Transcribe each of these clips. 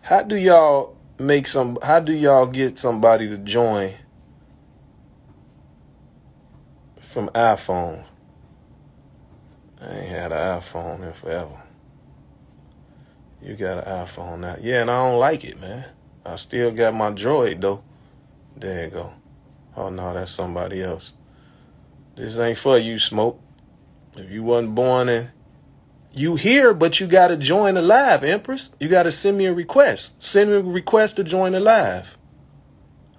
How do y'all get somebody to join from iPhone? I ain't had an iPhone in forever. You got an iPhone now. Yeah, and I don't like it, man. I still got my Droid, though. There you go. Oh, no, that's somebody else. This ain't for you, Smoke. If you wasn't born in... You here, but you got to join the live, Empress. You got to send me a request. Send me a request to join the live.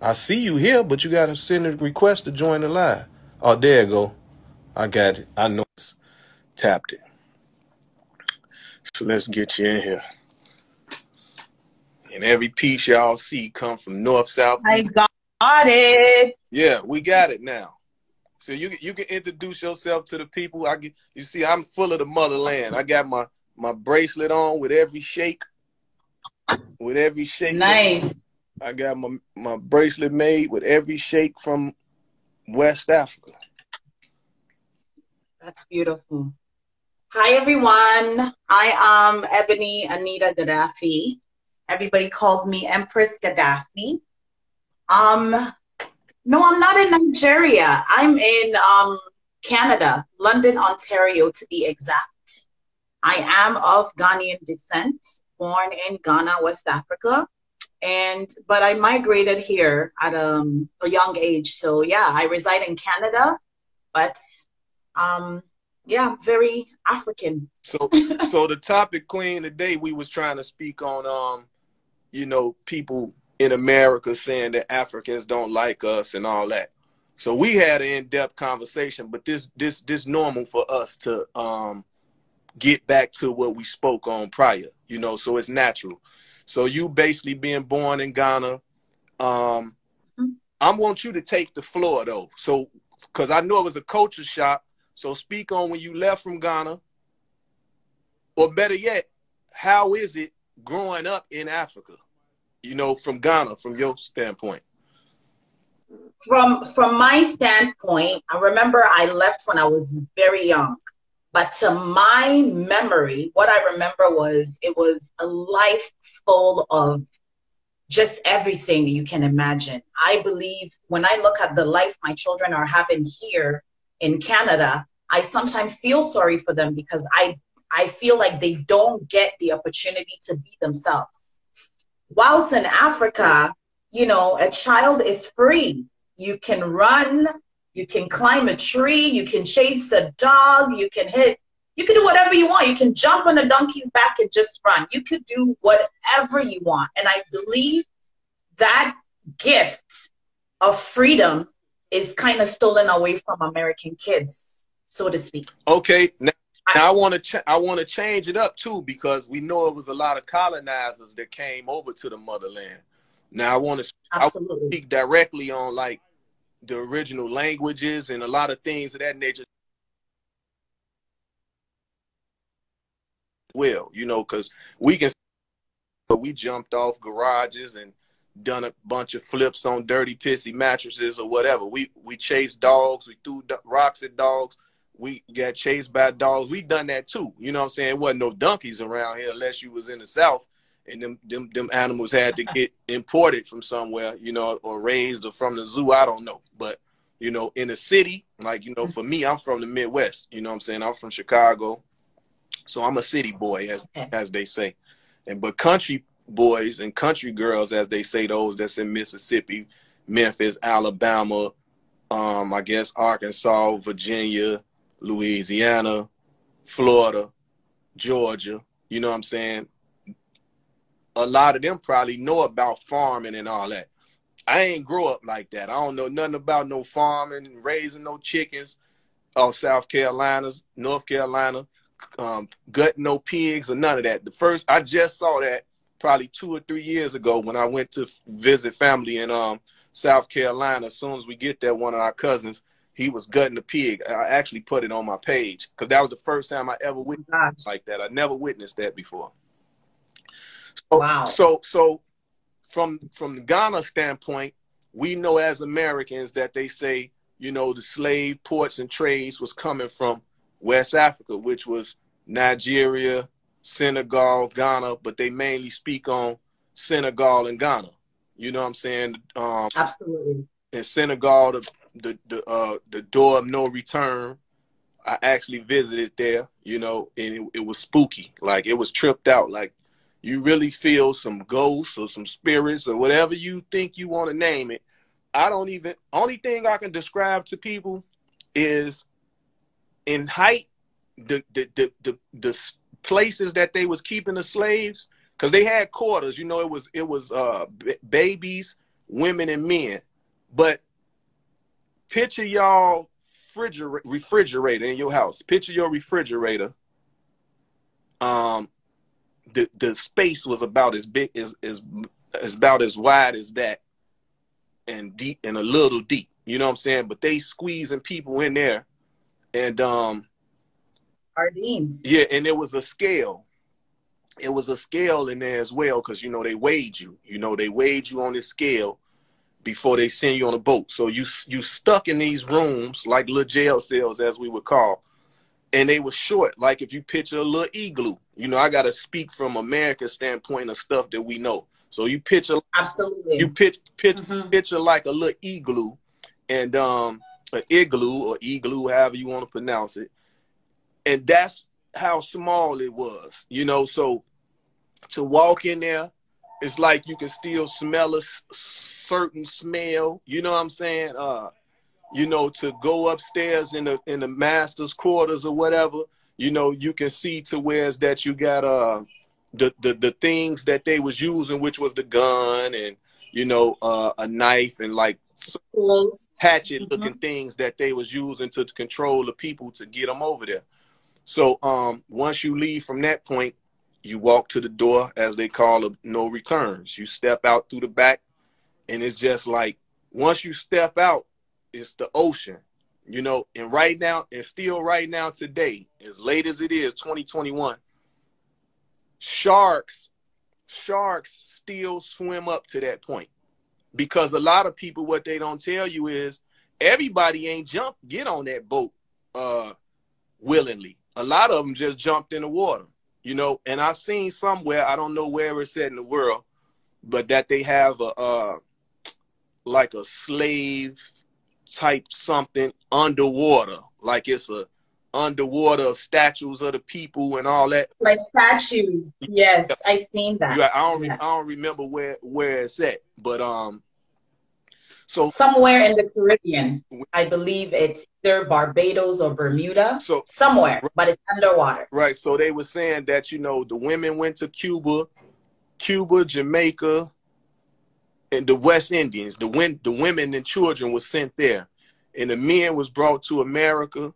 I see you here, but you got to send a request to join the live. Oh, there you go. I got it. I know it's tapped it. So let's get you in here. And every piece y'all see come from north, south, I got it. Yeah, we got it now. So you can introduce yourself to the people. You see, I'm full of the motherland. I got my bracelet on with every shake. With every shake. Nice. I got my bracelet made with every shake from West Africa. That's beautiful. Hi, everyone. I am Ebony Anita Gaddafi. Everybody calls me Empress Gaddafi. No, I'm not in Nigeria. I'm in Canada, London, Ontario, to be exact. I am of Ghanaian descent, born in Ghana, West Africa. But I migrated here at a young age. So yeah, I reside in Canada, but yeah, very African. So the topic, Queen, today we was trying to speak on people in America saying that Africans don't like us and all that. So we had an in-depth conversation, but this normal for us to get back to what we spoke on prior, so it's natural. So you basically being born in Ghana, I want you to take the floor though. So, cause I know it was a culture shock. So speak on when you left from Ghana, or better yet, how is it growing up in Africa? From Ghana, from your standpoint. From my standpoint, I remember I left when I was very young. But to my memory, what I remember was it was a life full of just everything you can imagine. I believe when I look at the life my children are having here in Canada, I sometimes feel sorry for them because I feel like they don't get the opportunity to be themselves. Whilst in Africa, a child is free. You can run, you can climb a tree, you can chase a dog, you can do whatever you want. You can jump on a donkey's back and just run. You could do whatever you want. And I believe that gift of freedom is kind of stolen away from American kids, so to speak. Okay. Now I want to change it up too, because we know it was a lot of colonizers that came over to the motherland. Now I want to speak directly on like the original languages and a lot of things of that nature. Well, because we jumped off garages and done a bunch of flips on dirty, pissy mattresses or whatever. We chased dogs. We threw rocks at dogs. We got chased by dogs. We done that too. You know what I'm saying? There wasn't no donkeys around here unless you was in the South, and them animals had to get imported from somewhere, or raised or from the zoo. I don't know. But, in the city, like, for me, I'm from the Midwest. You know what I'm saying? I'm from Chicago. So I'm a city boy, as they say. But country boys and country girls, as they say, those that's in Mississippi, Memphis, Alabama, I guess Arkansas, Virginia, Louisiana, Florida, Georgia, you know what I'm saying? A lot of them probably know about farming and all that. I ain't grow up like that. I don't know nothing about no farming and raising no chickens. South Carolina, North Carolina, gutting no pigs or none of that. I just saw that probably 2 or 3 years ago when I went to visit family in South Carolina. As soon as we get there, one of our cousins, he was gutting a pig. I actually put it on my page because that was the first time I ever witnessed like that. I never witnessed that before. So, wow. So from the Ghana standpoint, we know as Americans that they say, the slave ports and trades was coming from West Africa, which was Nigeria, Senegal, Ghana, but they mainly speak on Senegal and Ghana. You know what I'm saying? Absolutely. In Senegal, the door of no return. I actually visited there, you know, and it was spooky. Like, it was tripped out. Like, you really feel some ghosts or some spirits or whatever you think you want to name it. Only thing I can describe to people is in height, the places that they was keeping the slaves, because they had quarters, you know, it was babies, women, and men. But picture y'all refrigerator in your house. Picture your refrigerator. The space was about as big as about as wide as that, and deep, and a little deep. You know what I'm saying? But they squeezing people in there, and Sardines. yeah, and there was a scale. It was a scale in there as well, because you know they weighed you. You know, they weighed you on this scale before they send you on a boat. So you stuck in these rooms, like little jail cells, as we would call, and they were short. Like, if you picture a little igloo, you know, I got to speak from America's standpoint of stuff that we know. So you picture, absolutely, you picture like a little igloo, and an igloo or igloo, however you want to pronounce it, and that's how small it was. You know, so to walk in there, it's like you can still smell a certain smell. You know what I'm saying? You know, to go upstairs in the master's quarters or whatever, you know, you can see to where it's that you got the things that they was using, which was the gun and, you know, a knife and like hatchet looking things that they was using to control the people to get them over there. So once you leave from that point, you walk to the door, as they call it, no returns. You step out through the back, and it's just like, once you step out, it's the ocean, you know. And right now, and still right now today, as late as it is, 2021, sharks still swim up to that point. Because a lot of people, what they don't tell you is, everybody ain't get on that boat willingly. A lot of them just jumped in the water, you know. And I seen somewhere, I don't know where it's at in the world, but that they have like a slave type something underwater, like it's a underwater statues of the people and all that, like statues. Yes, I seen that. Yeah, I don't remember where it's at, but so somewhere in the Caribbean, I believe it's either Barbados or Bermuda, so somewhere, but it's underwater. Right. So they were saying that, you know, the women went to Cuba, Jamaica, and the West Indies. The women and children were sent there, and the men was brought to America,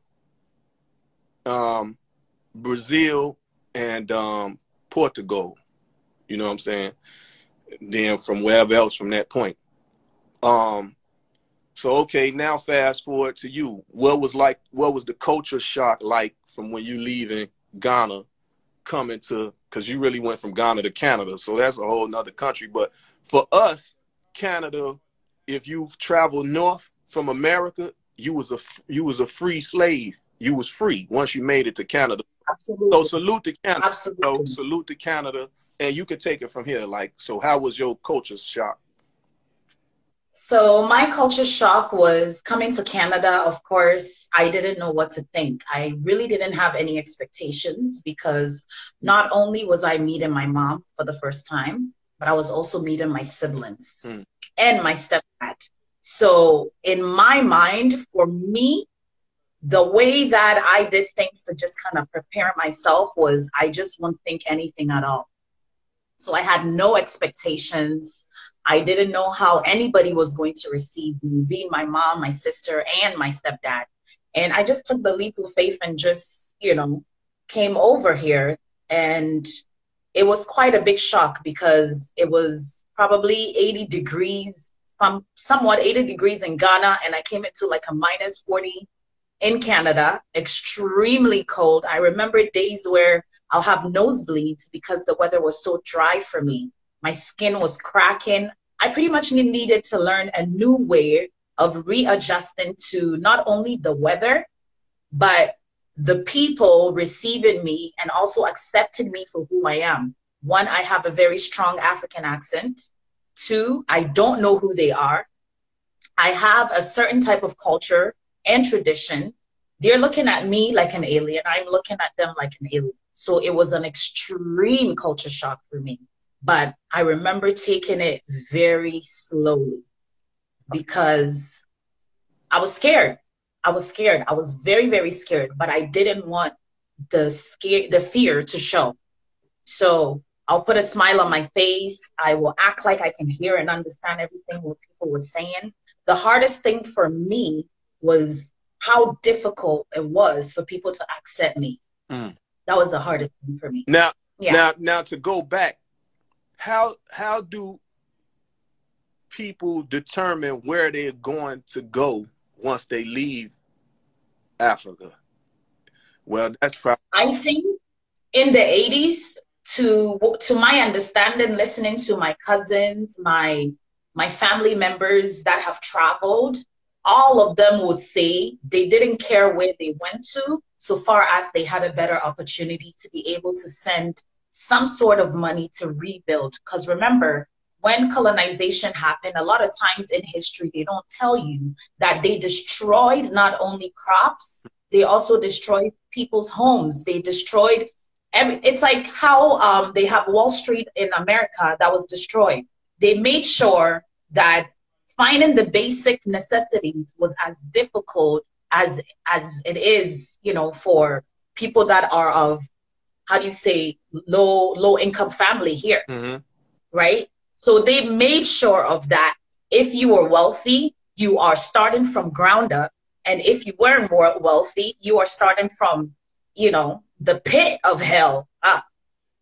Brazil, and Portugal. You know what I'm saying? Then from wherever else from that point. So okay, now fast forward to you. What was the culture shock like from when you leaving Ghana, coming to, because you really went from Ghana to Canada, so that's a whole nother country. But for us, Canada, if you've traveled north from America, you was a free slave. You was free once you made it to Canada. Absolutely. So salute to Canada. Absolutely. You know, salute to Canada, and you can take it from here. Like, so how was your culture shock? So my culture shock was coming to Canada. Of course, I didn't know what to think. I really didn't have any expectations, because not only was I meeting my mom for the first time, but I was also meeting my siblings and my stepdad. So in my mind, for me, the way that I did things to just kind of prepare myself was I just wouldn't think anything at all. So I had no expectations. I didn't know how anybody was going to receive me, being my mom, my sister, and my stepdad. And I just took the leap of faith and just, you know, came over here. And it was quite a big shock, because it was probably 80 degrees, somewhat 80 degrees in Ghana. And I came into like a minus 40 in Canada, extremely cold. I remember days where I'll have nosebleeds because the weather was so dry for me. My skin was cracking. I pretty much needed to learn a new way of readjusting to not only the weather, but the people receiving me and also accepting me for who I am. one, I have a very strong African accent. Two, I don't know who they are. I have a certain type of culture and tradition. They're looking at me like an alien. I'm looking at them like an alien. So it was an extreme culture shock for me. But I remember taking it very slowly because I was scared. I was scared. I was very, very scared, but I didn't want the fear to show. So I'll put a smile on my face. I will act like I can hear and understand everything what people were saying. The hardest thing for me was how difficult it was for people to accept me. That was the hardest thing for me. Now to go back, how do people determine where they're going to go once they leave Africa? Well, that's probably, I think in the 80s, to my understanding, listening to my cousins, my family members that have traveled, all of them would say they didn't care where they went to, so far as they had a better opportunity to be able to send some sort of money to rebuild. Because remember, when colonization happened, a lot of times in history, they don't tell you that they destroyed not only crops, they also destroyed people's homes. They destroyed it's like how they have Wall Street in America that was destroyed. They made sure that finding the basic necessities was as difficult as it is, you know, for people that are of, how do you say, low income family here, right? So they made sure of that. If you were wealthy, you are starting from ground up. And if you weren't more wealthy, you are starting from, you know, the pit of hell up.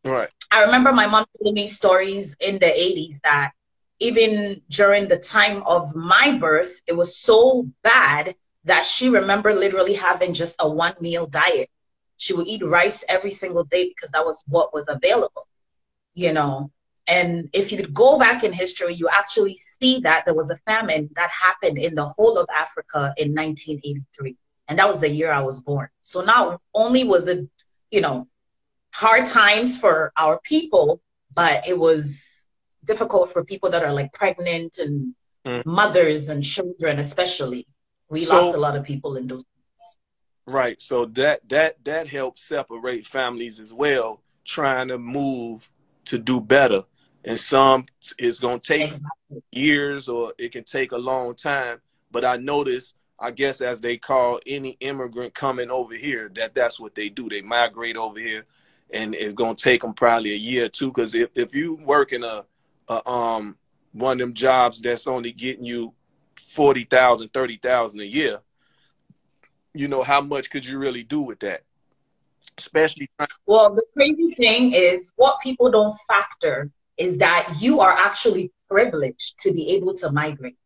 Right. I remember my mom telling me stories in the 80s that even during the time of my birth, it was so bad that she remembered literally having just a 1-meal diet. She would eat rice every single day because that was what was available, you know. And if you go back in history, you actually see that there was a famine that happened in the whole of Africa in 1983. And that was the year I was born. So not only was it, you know, hard times for our people, but it was difficult for people that are like pregnant and mothers and children, especially. We lost a lot of people in those times. Right. So that helps separate families as well, trying to move to do better. And some it's going to take years, or it can take a long time. But I notice, I guess, as they call any immigrant coming over here, that's what they do. They migrate over here, and it's going to take them probably a year or two. Because if you work in one of them jobs that's only getting you $40,000, $30,000 a year, you know, how much could you really do with that? Especially. Well, the crazy thing is what people don't factor is that you are actually privileged to be able to migrate.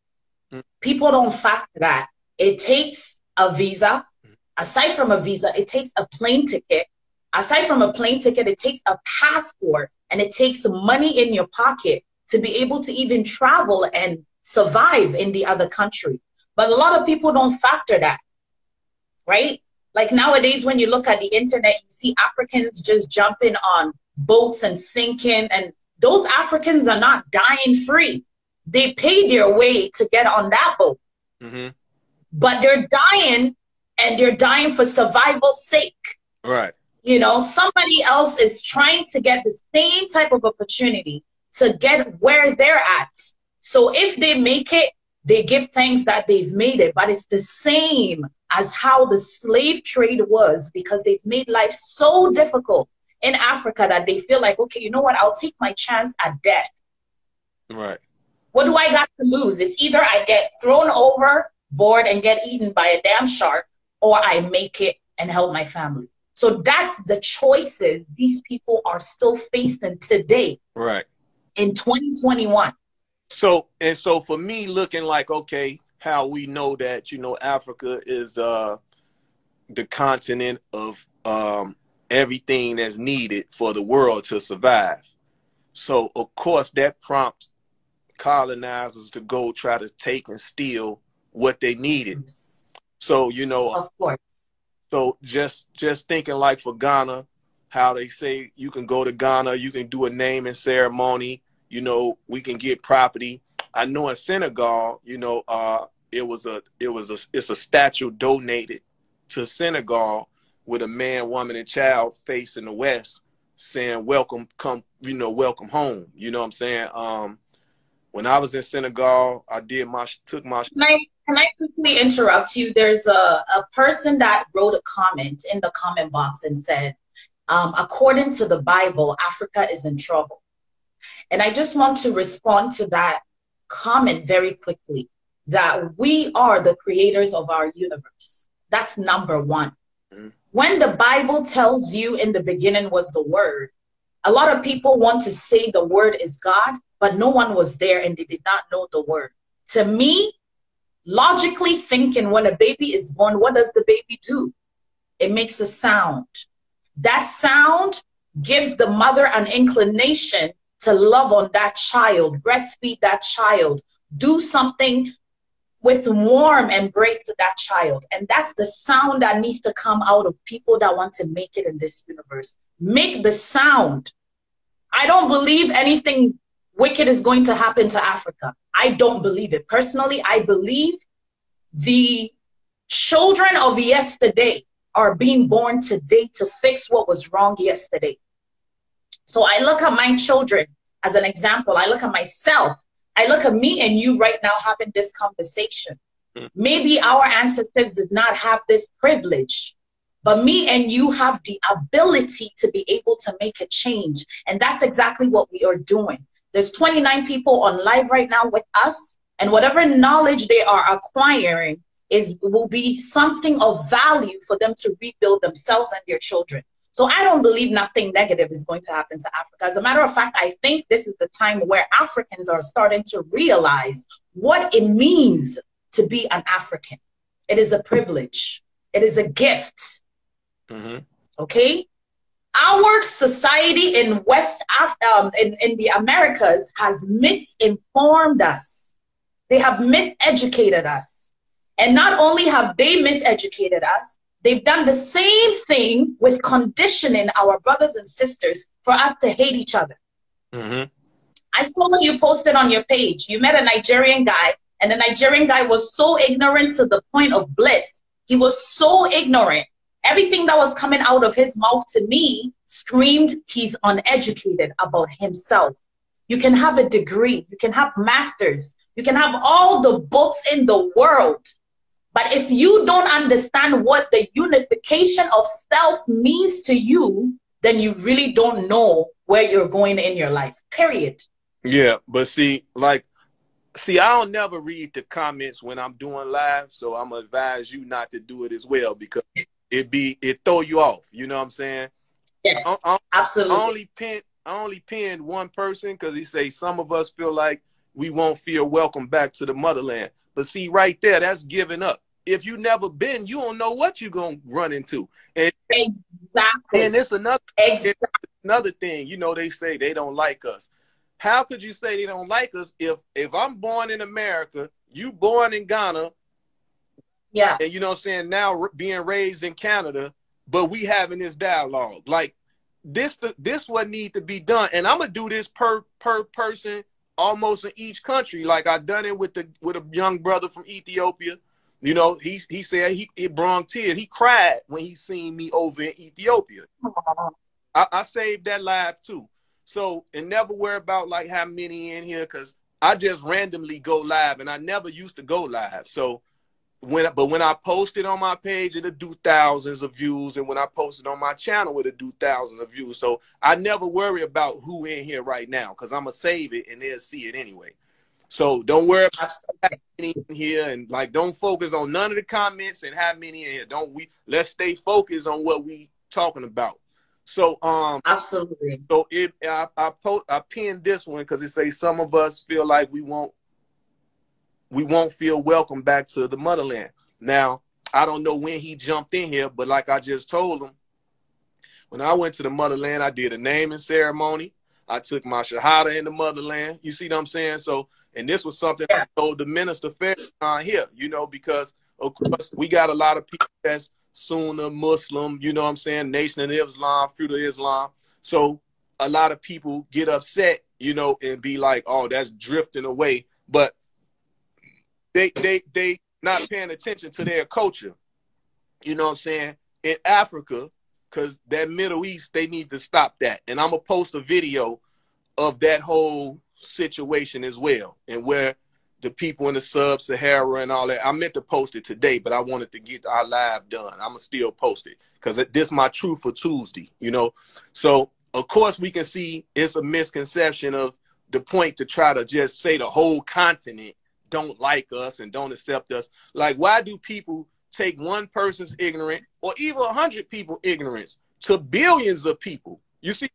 People don't factor that. It takes a visa. Aside from a visa, it takes a plane ticket. Aside from a plane ticket, it takes a passport, and it takes money in your pocket to be able to even travel and survive in the other country. But a lot of people don't factor that, right? Like nowadays, when you look at the internet, you see Africans just jumping on boats and sinking, and those Africans are not dying free. They pay their way to get on that boat. But they're dying, and they're dying for survival's sake. Right. You know, somebody else is trying to get the same type of opportunity to get where they're at. So if they make it, they give thanks that they've made it. But it's the same as how the slave trade was, because they've made life so difficult in Africa that they feel like, okay, you know what? I'll take my chance at death. Right. What do I got to lose? It's either I get thrown overboard and get eaten by a damn shark, or I make it and help my family. So that's the choices these people are still facing today. Right. In 2021. So for me, looking like, okay, how we know that, you know, Africa is the continent of everything that's needed for the world to survive. So, of course, that prompts colonizers to go try to take and steal what they needed. So, you know, of course. So just thinking like for Ghana, how they say you can go to Ghana, you can do a naming ceremony, you know, we can get property. I know in Senegal, you know, it's a statue donated to Senegal with a man, woman, and child facing the west, saying welcome, come, you know, welcome home. You know what I'm saying? When I was in Senegal, I did took my. Can I quickly interrupt you? There's a person that wrote a comment in the comment box and said, according to the Bible, Africa is in trouble. And I just want to respond to that comment very quickly, that we are the creators of our universe. That's number one. Mm-hmm. When the Bible tells you in the beginning was the Word, a lot of people want to say the Word is God, but no one was there and they did not know the Word. To me, logically thinking, when a baby is born, what does the baby do? It makes a sound. That sound gives the mother an inclination to love on that child, breastfeed that child, do something with warm embrace to that child. And that's the sound that needs to come out of people that want to make it in this universe. Make the sound. I don't believe anything wicked is going to happen to Africa. I don't believe it. Personally, I believe the children of yesterday are being born today to fix what was wrong yesterday. So I look at my children as an example. I look at myself. I look at me and you right now having this conversation. Maybe our ancestors did not have this privilege, but me and you have the ability to be able to make a change. And that's exactly what we are doing. There's 29 people on live right now with us, and whatever knowledge they are acquiring will be something of value for them to rebuild themselves and their children. So I don't believe nothing negative is going to happen to Africa. As a matter of fact, I think this is the time where Africans are starting to realize what it means to be an African. It is a privilege. It is a gift. Mm-hmm. Okay? Our society in West Africa, in the Americas, has misinformed us. They have miseducated us. And not only have they miseducated us, they've done the same thing with conditioning our brothers and sisters for us to hate each other. Mm-hmm. I saw what you posted on your page. You met a Nigerian guy, and the Nigerian guy was so ignorant to the point of bliss. He was so ignorant. Everything that was coming out of his mouth to me screamed he's uneducated about himself. You can have a degree. You can have masters. You can have all the books in the world. But if you don't understand what the unification of self means to you, then you really don't know where you're going in your life, period. Yeah, but see, I don't never read the comments when I'm doing live, so I'm going to advise you not to do it as well, because it throw you off. You know what I'm saying? Yes, absolutely. I only pinned one person because he say some of us feel like we won't feel welcome back to the motherland. But see, right there, that's giving up. If you never been, you don't know what you're going to run into. And, exactly. And it's another thing. You know, they say they don't like us. How could you say they don't like us if I'm born in America, you born in Ghana, yeah, and you know what I'm saying, now being raised in Canada, but we having this dialogue. Like, this what need to be done. And I'm going to do this per person almost in each country. Like I done it with a young brother from Ethiopia. You know, he said it brought tears. He cried when he seen me over in Ethiopia. I saved that live too. So, and never worry about like how many in here, because I just randomly go live, and I never used to go live. So when I post it on my page, it'll do thousands of views, and when I post it on my channel, it'll do thousands of views. So I never worry about who in here right now, because I'm gonna save it and they'll see it anyway. So don't worry about how many in here, and like don't focus on none of the comments and how many in here. Let's stay focused on what we talking about. So absolutely. So I pinned this one because it says some of us feel like we won't feel welcome back to the motherland. Now, I don't know when he jumped in here, but like I just told him, when I went to the motherland, I did a naming ceremony. I took my shahada in the motherland. You see what I'm saying? So, and this was something I told the minister here, you know, because of course we got a lot of people that's Sunni, Muslim, you know what I'm saying, Nation of Islam, Fruit of Islam. So a lot of people get upset, you know, and be like, oh, that's drifting away. But they not paying attention to their culture. You know what I'm saying? In Africa, because that Middle East, they need to stop that. And I'm going to post a video of that whole situation as well, and where the people in the sub-Sahara and all that. I meant to post it today, but I wanted to get our live done. I'm going to still post it because this is my Truth for Tuesday, you know? So, of course, we can see it's a misconception of the point to try to just say the whole continent don't like us and don't accept us. Like, why do people take one person's ignorance or even 100 people ignorance to billions of people? You see,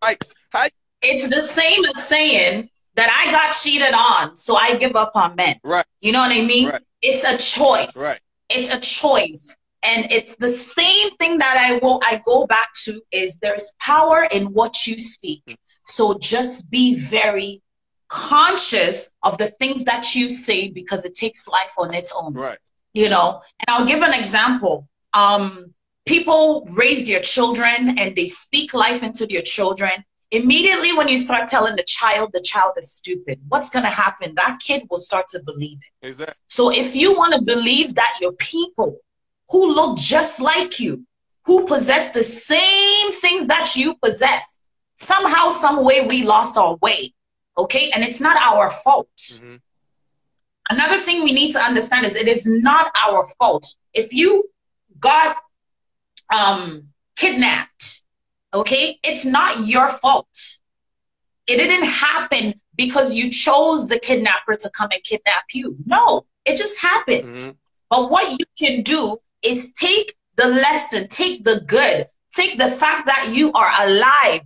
like, how? It's the same as saying that I got cheated on, so I give up on men. Right. You know what I mean? Right. It's a choice. Right. It's a choice. And it's the same thing that I go back to is there's power in what you speak. So just be very conscious of the things that you say, because it takes life on its own. Right. You know, and I'll give an example. People raise their children and they speak life into their children. Immediately when you start telling the child is stupid, what's going to happen? That kid will start to believe it. Exactly. So if you want to believe that your people who look just like you, who possess the same things that you possess, somehow, some way we lost our way, okay? And it's not our fault. Mm-hmm. Another thing we need to understand is it is not our fault. If you got kidnapped, okay, it's not your fault. It didn't happen because you chose the kidnapper to come and kidnap you. No, it just happened. Mm-hmm. But what you can do is take the lesson, take the good, take the fact that you are alive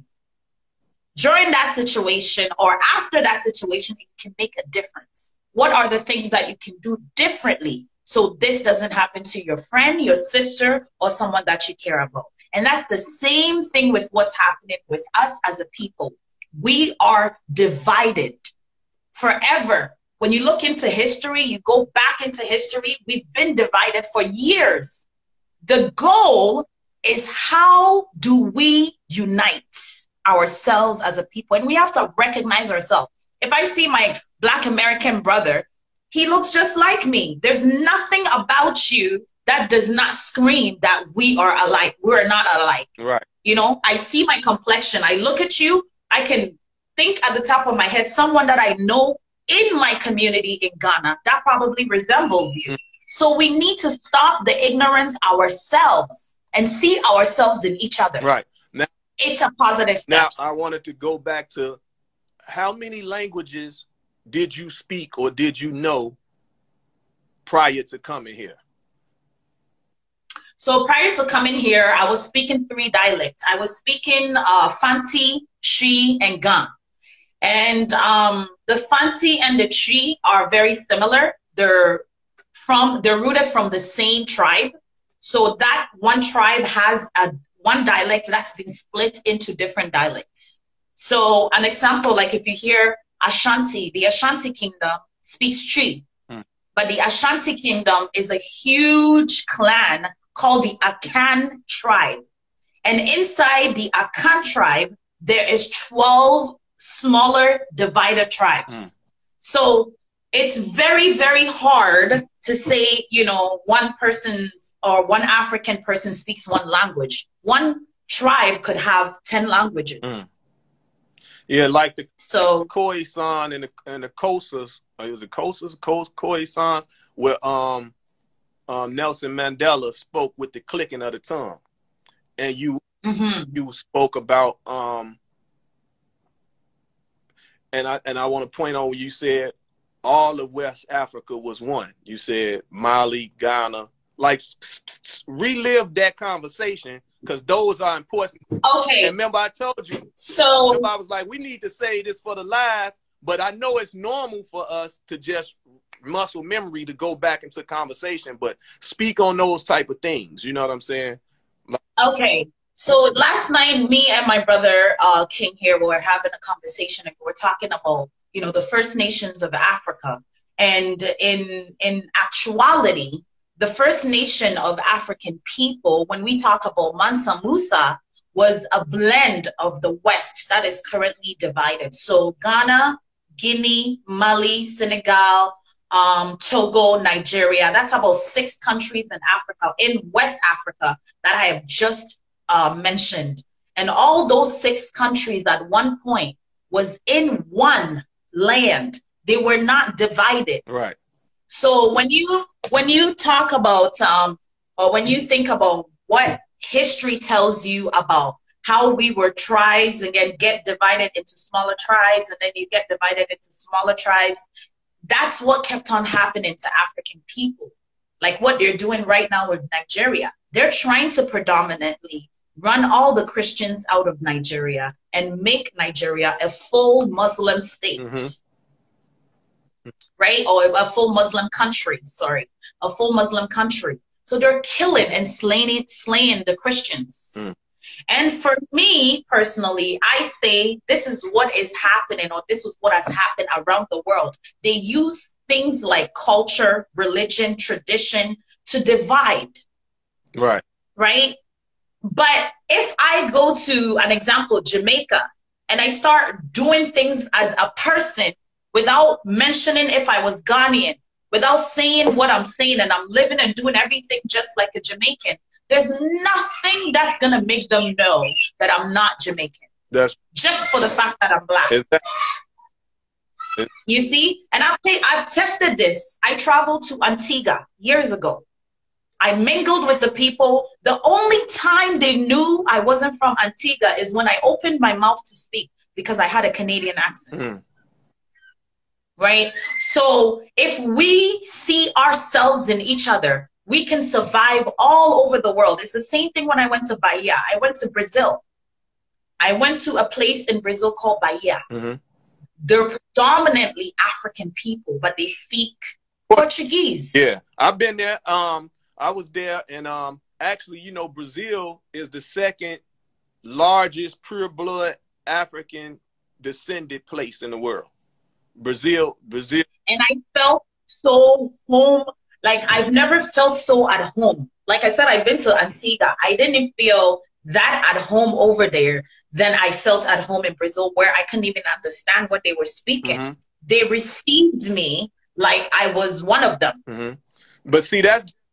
during that situation or after that situation. It can make a difference. What are the things that you can do differently so this doesn't happen to your friend, your sister, or someone that you care about? And that's the same thing with what's happening with us as a people. We are divided forever. When you look into history, you go back into history, we've been divided for years. The goal is, how do we unite ourselves as a people? And we have to recognize ourselves. If I see my Black American brother, he looks just like me. There's nothing about you that does not scream that we are alike. We're not alike. Right. You know, I see my complexion. I look at you. I can think at the top of my head, someone that I know in my community in Ghana that probably resembles you. So we need to stop the ignorance ourselves and see ourselves in each other. Right. Now, it's a positive step. Now, I wanted to go back to, how many languages did you speak or did you know prior to coming here? So prior to coming here, I was speaking 3 dialects. I was speaking Fanti, Twi, and Gan. And the Fanti and the Twi are very similar. They're rooted from the same tribe. So that one tribe has one dialect that's been split into different dialects. So an example, like if you hear Ashanti, the Ashanti kingdom speaks Twi. But the Ashanti kingdom is a huge clan called the Akan tribe. And inside the Akan tribe, there is 12 smaller divided tribes. So it's very, very hard to say, you know, one person's or one African person speaks one language. One tribe could have 10 languages. Yeah, like the Khoisan and the Xhosas, is it Xhosas, Khoisans, where Nelson Mandela spoke with the clicking of the tongue, and you spoke about and I want to point on what you said. All of West Africa was one. You said Mali, Ghana. Like, relive that conversation, because those are important. Okay. And remember, I told you. So I was like, we need to say this for the live, but I know it's normal for us to just muscle memory to go back into conversation, but speak on those type of things. You know what I'm saying? Okay. So last night, me and my brother King here were having a conversation, and we were talking about, you know, the First Nations of Africa. And in actuality, the first nation of African people, when we talk about Mansa Musa, was a blend of the West that is currently divided. So Ghana, Guinea, Mali, Senegal, Togo, Nigeria. That's about 6 countries in Africa, in West Africa, that I have just mentioned. And all those 6 countries at one point was in one land. They were not divided. Right. So when you talk about or when you think about what history tells you about how we were tribes and then get divided into smaller tribes, and then you get divided into smaller tribes, that's what kept on happening to African people. Like what they're doing right now with Nigeria. They're trying to predominantly run all the Christians out of Nigeria and make Nigeria a full Muslim state. Right? Or a full Muslim country, sorry. A full Muslim country. So they're killing and slaying the Christians. And for me, personally, I say this is what is happening, or this is what has happened around the world. They use things like culture, religion, tradition to divide. Right. Right? But if I go to an example, Jamaica, and I start doing things as a person without mentioning if I was Ghanaian, without saying what I'm saying, and I'm living and doing everything just like a Jamaican, there's nothing that's going to make them know that I'm not Jamaican. That's just for the fact that I'm Black. You see? And I've tested this. I traveled to Antigua years ago. I mingled with the people. The only time they knew I wasn't from Antigua is when I opened my mouth to speak, because I had a Canadian accent. Right? So if we see ourselves in each other, we can survive all over the world. It's the same thing when I went to Bahia. I went to Brazil. I went to a place in Brazil called Bahia. They're predominantly African people, but they speak Portuguese. Yeah, I've been there. I was there, and actually, you know, Brazil is the 2nd largest pure blood African descended place in the world. Brazil. And I felt so home. Like, I've never felt so at home. Like I said, I've been to Antigua. I didn't feel that at home over there than I felt at home in Brazil, where I couldn't even understand what they were speaking. They received me like I was one of them. But see,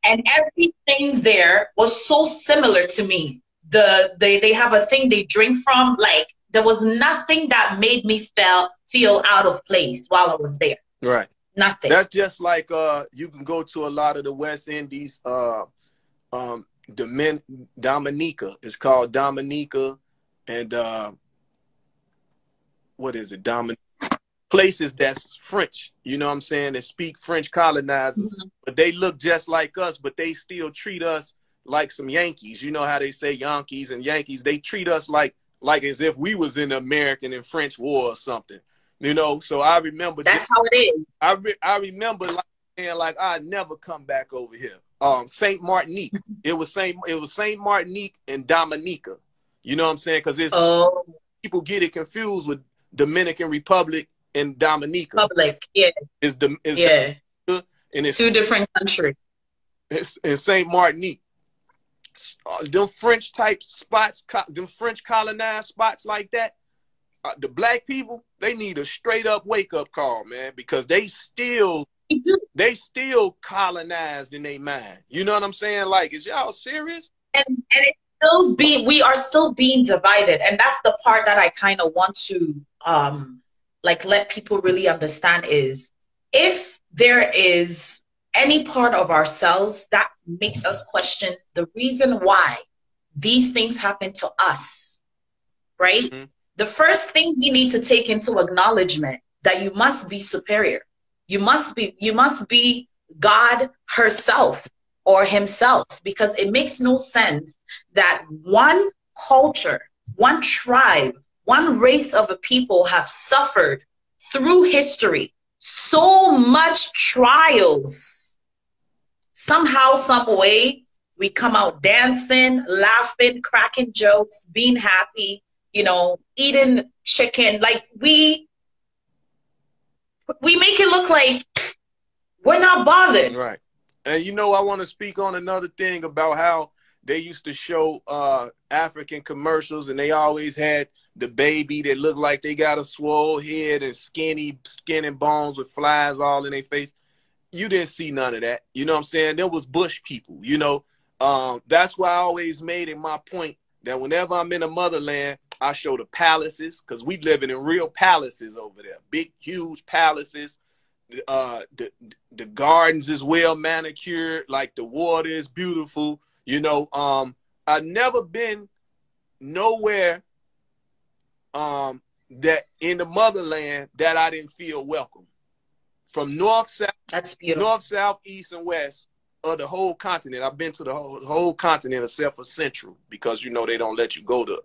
and everything there was so similar to me. They have a thing they drink from. Like, there was nothing that made me feel out of place while I was there. Right. Nothing. That's just like you can go to a lot of the West Indies. Dominica. It's called Dominica, and what is it? Places that's French. You know what I'm saying? They speak French colonizers, but they look just like us, but they still treat us like some Yankees. You know how they say Yankees and Yankees? They treat us like as if we was in the American and French War or something. You know, so I remember that's how it is. I remember saying like I'd never come back over here. Saint Martinique. It was Saint Martinique and Dominica. You know what I'm saying? Because people get it confused with Dominican Republic and Dominica. Public, yeah. And it's 2 different countries. It's in Saint Martinique. Them French type spots, them French colonized spots like that. The Black people, they need a straight up wake up call, man, because they still colonized in their mind. You know what I'm saying? Like, is y'all serious? And we are still being divided, and that's the part that I kind of want to like let people really understand is, if there is any part of ourselves that makes us question the reason why these things happen to us, right? The first thing we need to take into acknowledgement that you must be superior. You must be God herself or himself, because it makes no sense that one culture, one tribe, one race of a people have suffered through history so much trials. Somehow, some way, we come out dancing, laughing, cracking jokes, being happy, you know, eating chicken. Like, we make it look like we're not bothered. Right. And you know, I want to speak on another thing about how they used to show African commercials, and they always had the baby that looked like they got a swole head and skin and bones with flies all in their face. You didn't see none of that. You know what I'm saying? There was bush people, you know. That's why I always made it my point that whenever I'm in the motherland, I show the palaces, because we living in real palaces over there. Big, huge palaces. The gardens is well manicured, like the water is beautiful. You know, I've never been nowhere that in the motherland that I didn't feel welcome. From north, south, That's beautiful. North, south, east, and west of the whole continent. I've been to the whole continent except for Central, because you know they don't let you go to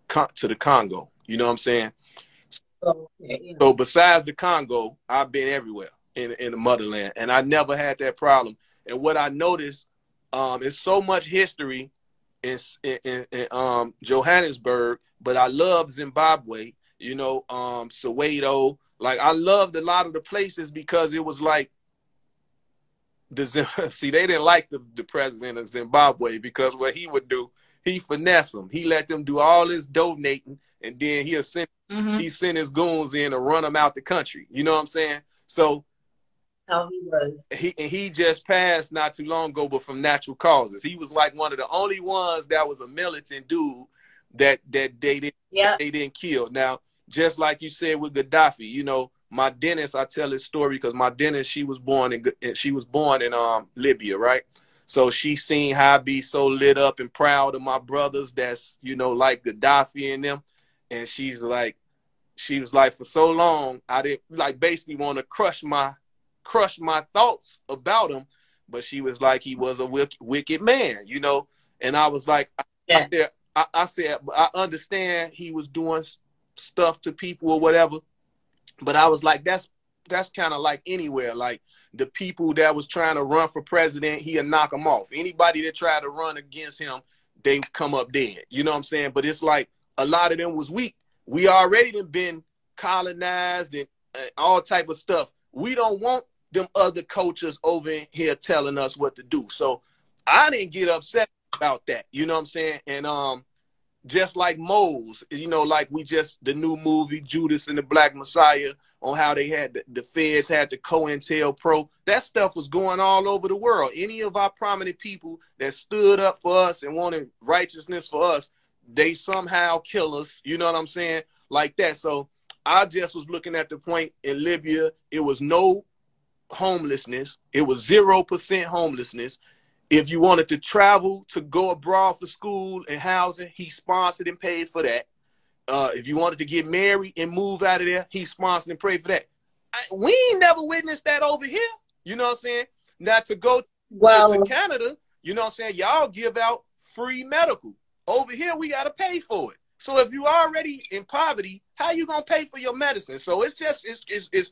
the Congo. You know what I'm saying? So besides the Congo, I've been everywhere in the motherland, and I never had that problem. And what I noticed is so much history in Johannesburg, but I love Zimbabwe. You know, Soweto. Like, I loved a lot of the places because it was like see, they didn't like the president of Zimbabwe, because what he would do, he finesse them. He let them do all this donating, and then he sent his goons in to run them out the country. You know what I'm saying? So how he was. He just passed not too long ago, but from natural causes. He was like one of the only ones that was a militant dude that they didn't kill. Now, just like you said with Gaddafi, you know, my dentist, I tell this story because my dentist, she was born in Libya, right? So she seen how I be so lit up and proud of my brothers that's, you know, like Gaddafi and them. And she was like, for so long, I didn't like basically want to crush my thoughts about him. But she was like, he was a wicked man, you know? And I was like, I said, I understand he was doing stuff to people or whatever, but I was like, that's kind of like anywhere. Like the people that was trying to run for president, he'll knock them off. Anybody that tried to run against him, they come up dead. You know what I'm saying? But it's like a lot of them was weak. We already been colonized and all type of stuff. We don't want them other cultures over here telling us what to do. So I didn't get upset about that. You know what I'm saying? And just like Moles, you know, like the new movie Judas and the Black Messiah, on how they had the feds had the COINTELPRO. That stuff was going all over the world. Any of our prominent people that stood up for us and wanted righteousness for us, they somehow kill us. You know what I'm saying? Like that. So I just was looking at the point in Libya. It was no homelessness. It was 0% homelessness. If you wanted to travel to go abroad for school and housing, he sponsored and paid for that. If you wanted to get married and move out of there, he sponsored and paid for that. We ain't never witnessed that over here. You know what I'm saying? Now to go to Canada, you know what I'm saying? Y'all give out free medical. Over here, we got to pay for it. So if you already in poverty, how you going to pay for your medicine? So it's just, it's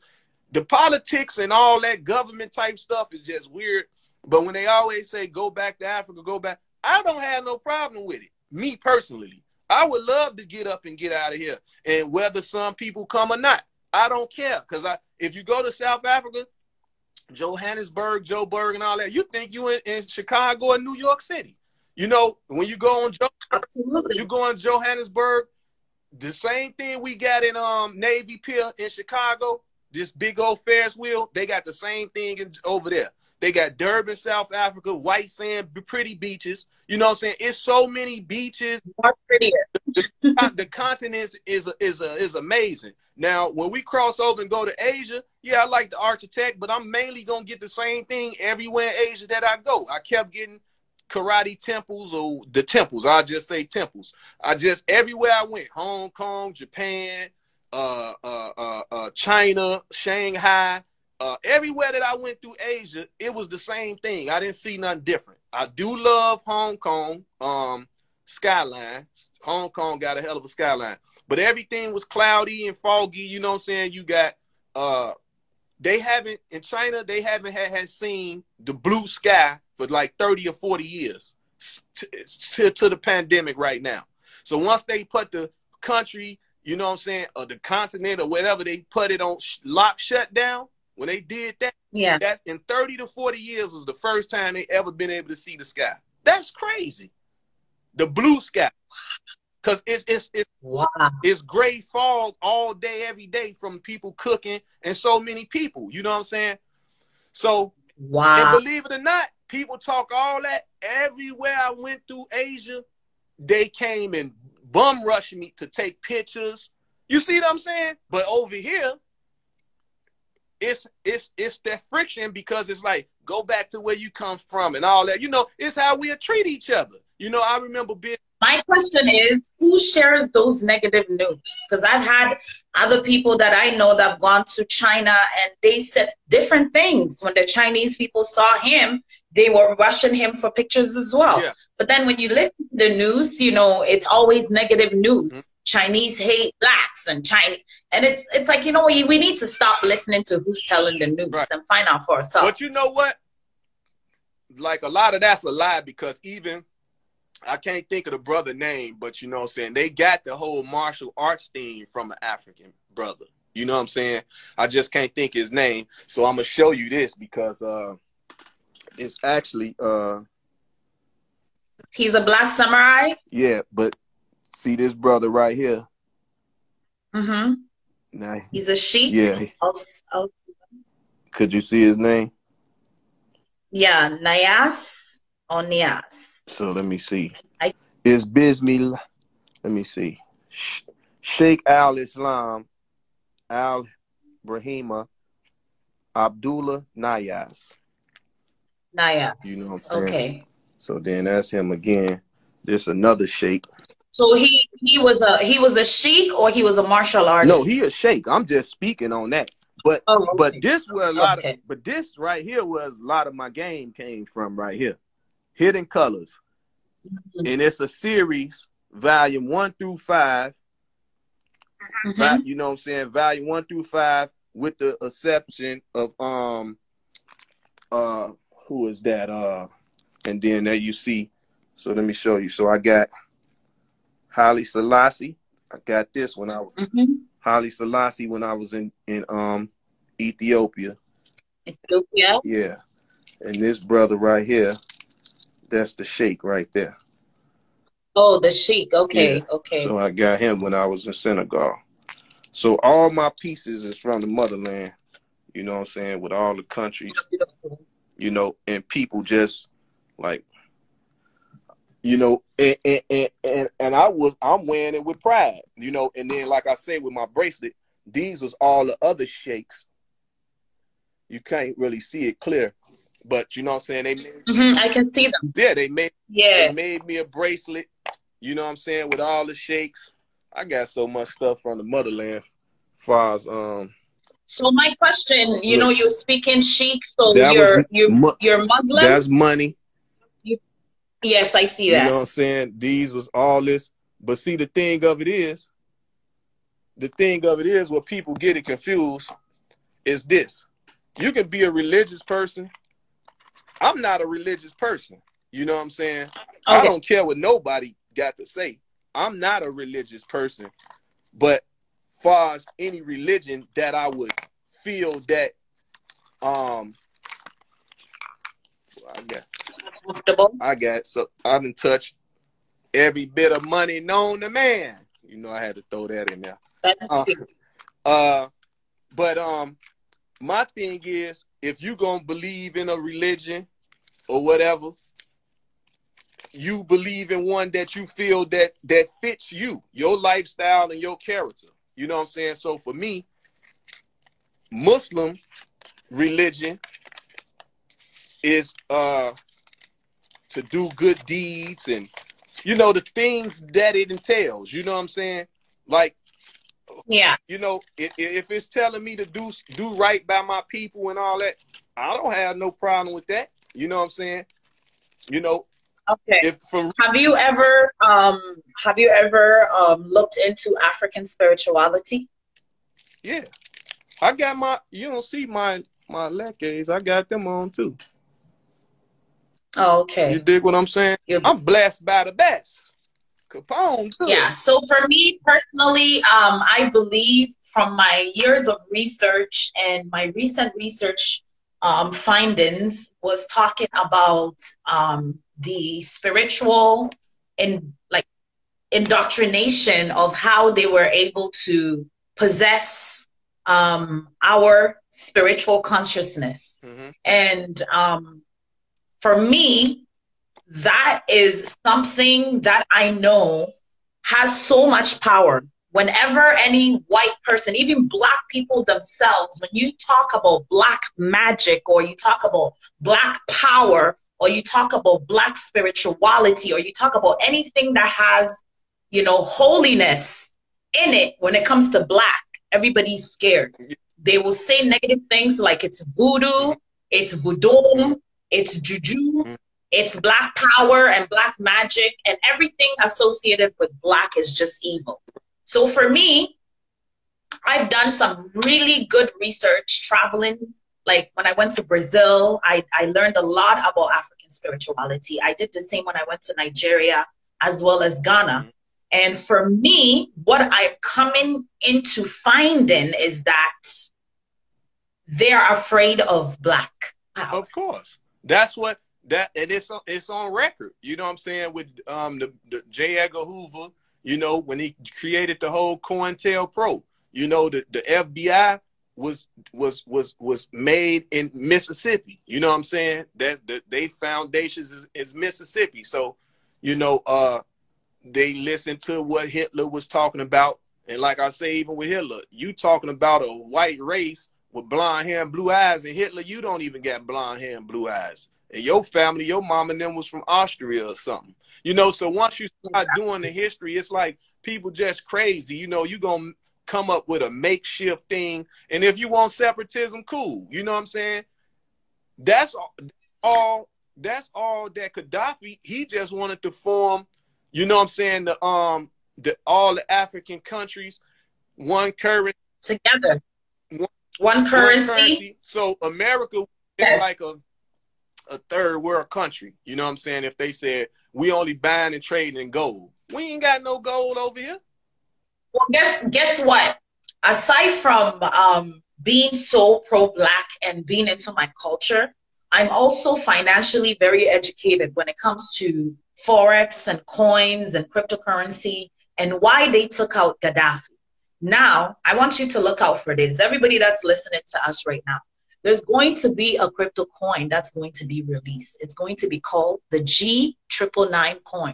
the politics and all that government type stuff is just weird. But when they always say, go back to Africa, go back, I don't have no problem with it. Me personally, I would love to get up and get out of here. And whether some people come or not, I don't care. Because if you go to South Africa, Johannesburg, Joburg, and all that, you think you in Chicago or New York City. You know, when you go on Johannesburg, the same thing we got in Navy Pier in Chicago, this big old Ferris wheel, they got the same thing over there. They got Durban, South Africa, white sand, pretty beaches. You know what I'm saying? It's so many beaches. More prettier. The continent is amazing. Now, when we cross over and go to Asia, yeah, I like the architect, but I'm mainly going to get the same thing everywhere in Asia that I go. I kept getting karate temples, or the temples. I'll just say temples. Everywhere I went, Hong Kong, Japan, China, Shanghai, everywhere that I went through Asia, it was the same thing. I didn't see nothing different. I do love Hong Kong skyline. Hong Kong got a hell of a skyline. But everything was cloudy and foggy. You know what I'm saying? You got, in China, they haven't had seen the blue sky for like 30 or 40 years to the pandemic right now. So once they put the country, you know what I'm saying, or the continent or whatever, they put it on lock shut down, when they did that, yeah, that in 30 to 40 years was the first time they ever been able to see the sky. That's crazy. The blue sky. Because wow, it's gray fog all day, every day from people cooking and so many people. You know what I'm saying? So, and wow. believe it or not, people talk all that. Everywhere I went through Asia, they came and bum rushed me to take pictures. You see what I'm saying? But over here, it's that friction, because it's like, go back to where you come from and all that. You know, it's how we treat each other. You know, I remember being. My question is, who shares those negative news? Because I've had other people that I know that have gone to China and they said different things. When the Chinese people saw him, they were rushing him for pictures as well. Yeah. But then when you listen to the news, you know, it's always negative news. Mm-hmm. Chinese hate blacks and Chinese. And it's like, you know, we need to stop listening to who's telling the news, right, and find out for ourselves. But you know what? Like, a lot of that's a lie, because even, I can't think of the brother name, but you know what I'm saying, they got the whole martial arts thing from an African brother. You know what I'm saying? I just can't think his name. So I'm going to show you this, because it's actually he's a black samurai? Yeah, but see this brother right here? Mm-hmm. Now, he's a sheik? Yeah. Could you see his name? Yeah, Nias or Nias. So let me see. It's Bismillah. Let me see. Sheikh al-Islam al-Brahima Abdullah Nayas. Nayas. You know what I'm saying? Okay. So then that's him again. There's another sheikh. So he was a sheikh, or he was a martial artist? No, he a sheikh. I'm just speaking on that. But okay. But this was a lot of, but this right here was a lot of my game came from right here. Hidden Colors. Mm-hmm. And it's a series, volume 1 through 5. Mm-hmm. You know what I'm saying? Volume 1 through 5, with the exception of who is that? And then there you see. So let me show you. So I got Haile Selassie. I got this when I was Haile Selassie when I was in Ethiopia. Ethiopia? Yeah. And this brother right here, that's the sheikh right there. Oh, the sheikh. Okay, yeah. Okay. So I got him when I was in Senegal. So all my pieces is from the motherland. You know what I'm saying? With all the countries. You know, and people just like, you know, and I'm wearing it with pride, you know. And then, like I said, with my bracelet, these was all the other sheikhs. You can't really see it clear, but you know what I'm saying? They made, I can see them. Yeah, they made me a bracelet, you know what I'm saying, with all the sheikhs. I got so much stuff from the motherland, as far as So my question, you know, you're speaking sheikh, so you're Muslim? That's money. Yes, I see that. You know what I'm saying? These was all this. But see, the thing of it is, what people get it confused is this. You can be a religious person. I'm not a religious person. You know what I'm saying? Okay. I don't care what nobody got to say. I'm not a religious person. But far as any religion that I would feel that I got so I've been touched every bit of money known to man. You know, I had to throw that in there. But my thing is, if you gonna believe in a religion or whatever, you believe in one that you feel that fits you, your lifestyle and your character. You know what I'm saying? So for me, Muslim religion is to do good deeds and, you know, the things that it entails. You know what I'm saying? Like, yeah, you know, if it's telling me to do right by my people and all that, I don't have no problem with that. You know what I'm saying? You know. Okay. Have you ever looked into African spirituality? Yeah, I got my. You don't see my leggings. I got them on too. Oh, okay. You dig what I'm saying? I'm blessed by the best. Capone. Good. Yeah. So for me personally, I believe from my years of research and my recent research findings was talking about the spiritual and like indoctrination of how they were able to possess our spiritual consciousness. Mm-hmm. And for me, that is something that I know has so much power. Whenever any white person, even Black people themselves, when you talk about Black magic, or you talk about Black power, or you talk about Black spirituality, or you talk about anything that has, you know, holiness in it, when it comes to Black, everybody's scared. They will say negative things like it's voodoo, it's voodoo, it's juju, it's Black power and Black magic, and everything associated with Black is just evil. So for me, I've done some really good research traveling. Like when I went to Brazil, I learned a lot about African spirituality. I did the same when I went to Nigeria as well as Ghana. And for me, what I'm coming into finding is that they're afraid of Black power. Of course. That's what that, and it's on record. You know what I'm saying? With the J. Edgar Hoover, you know, when he created the whole COINTELPRO, you know, the FBI was made in Mississippi. You know what I'm saying? That they foundations is Mississippi. So, you know, they listened to what Hitler was talking about. And like I say, even with Hitler, you talking about a white race with blonde hair and blue eyes, and Hitler, you don't even got blonde hair and blue eyes. And your family, your mom and them was from Austria or something. You know, so once you start doing the history, it's like people just crazy. You know, you're going to come up with a makeshift thing. And if you want separatism, cool. You know what I'm saying? That's all that Gaddafi, he just wanted to form, you know what I'm saying, all the African countries, one currency. Together. One currency. So America is like a third world country. You know what I'm saying? If they said, we only buying and trading in gold. We ain't got no gold over here. Well, guess what? Aside from being so pro-Black and being into my culture, I'm also financially very educated when it comes to Forex and coins and cryptocurrency and why they took out Gaddafi. Now, I want you to look out for this. Everybody that's listening to us right now, there's going to be a crypto coin that's going to be released. It's going to be called the G999 coin.